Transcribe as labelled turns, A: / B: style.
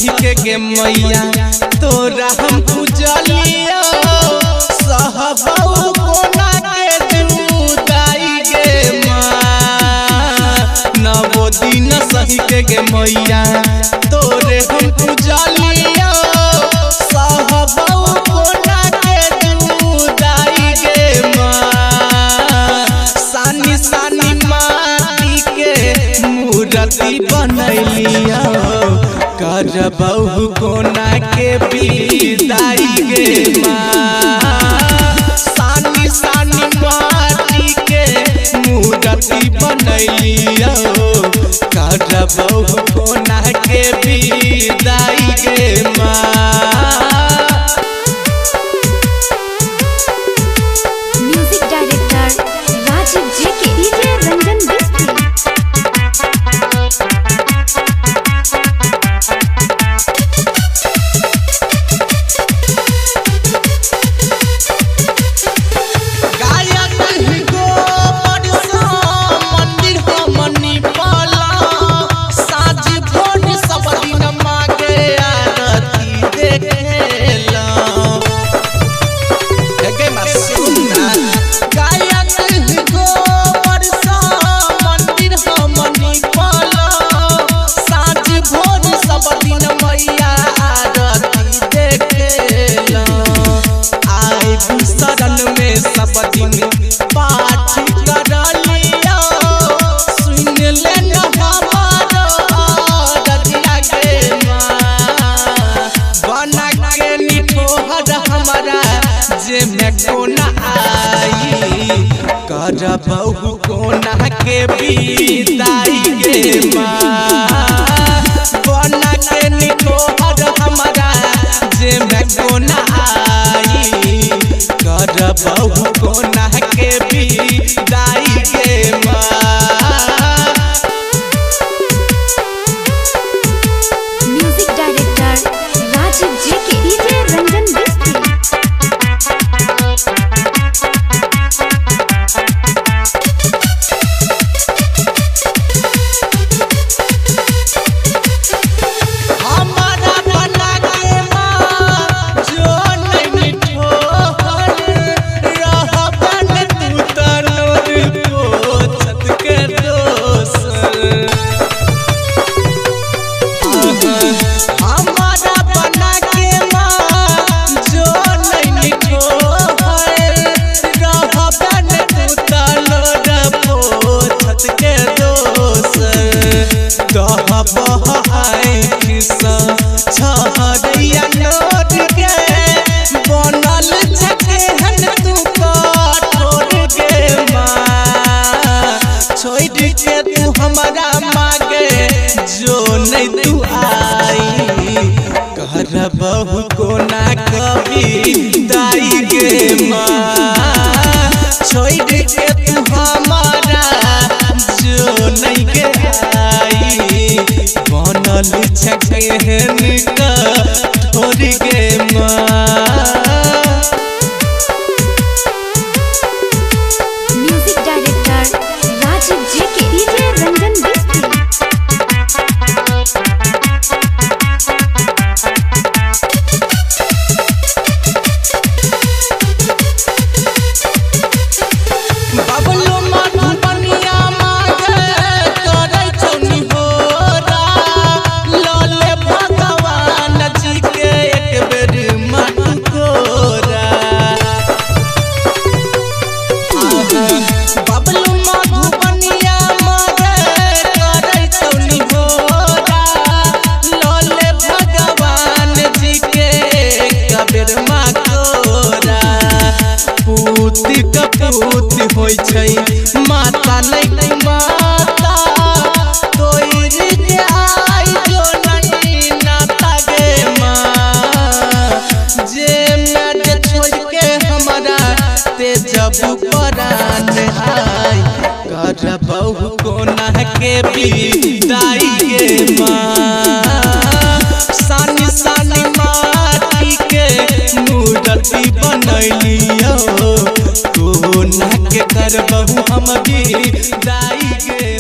A: सही के मैया तोरा हम पूजलिया सहबऊ कोना के जुदाई गे माँ। नवो दिन सही के मैया तोरे हम पूजलिया सहबऊ कोना के जुदाई गे माँ। सानी सानी माटी के मूर्ति बनैलिया करबहु कोना के विदाई गे माँ। सानी सानी माटी के मूर्ति बनैलिया करबहु कोना के विदाई गे माँ।
B: म्यूजिक डायरेक्टर राजीव जेके, डीजे रंजन बिस्ती। सब दिन पाठ करलिया सुन ले हमारा रतिया गे माँ। बना के निठोहर हमारा जे में कोना आई करबहु कोना के विदाई गे माँ। बना के निठोहर हमारा जे में कोना आई करबहु कोना के विदाई गे माँ। म्यूजिक डायरेक्टर राजीव जेके, डीजे रंजन बिस्ती। छहरिया नोट के बनल छकेहन तू कठोर गे माँ। छोड़ के तू हमारा मांगे जो नहीं तू आई करबहु कोना कभी दाई गे माँ। छोड़ के तू हमारा जो नहीं के आई बनल छकेहन कठोर गे माँ। म्यूजिक डायरेक्टर राजीव जेके, डीजे रंजन बिस्ती।
A: बबलू मधुबनिया मांगे करे चौनी होरा लले भगवान जी के एक बेर मटकोरा। बबलू मधुबनिया मांगे करे चौनी होरा लले भगवान जी के एक बेर मटकोरा। पूती कपूती होई छै माता नहीं माता तोरी के आई जो नहीं नाता गे माँ। जे मैं जे छोड़ के हमारा ते जब परान आई करबहु कोना के विदाई गे माँ। सानी सानी माटी के मूर्ति बनैलिया कोना के करबहु हम विदाई गे।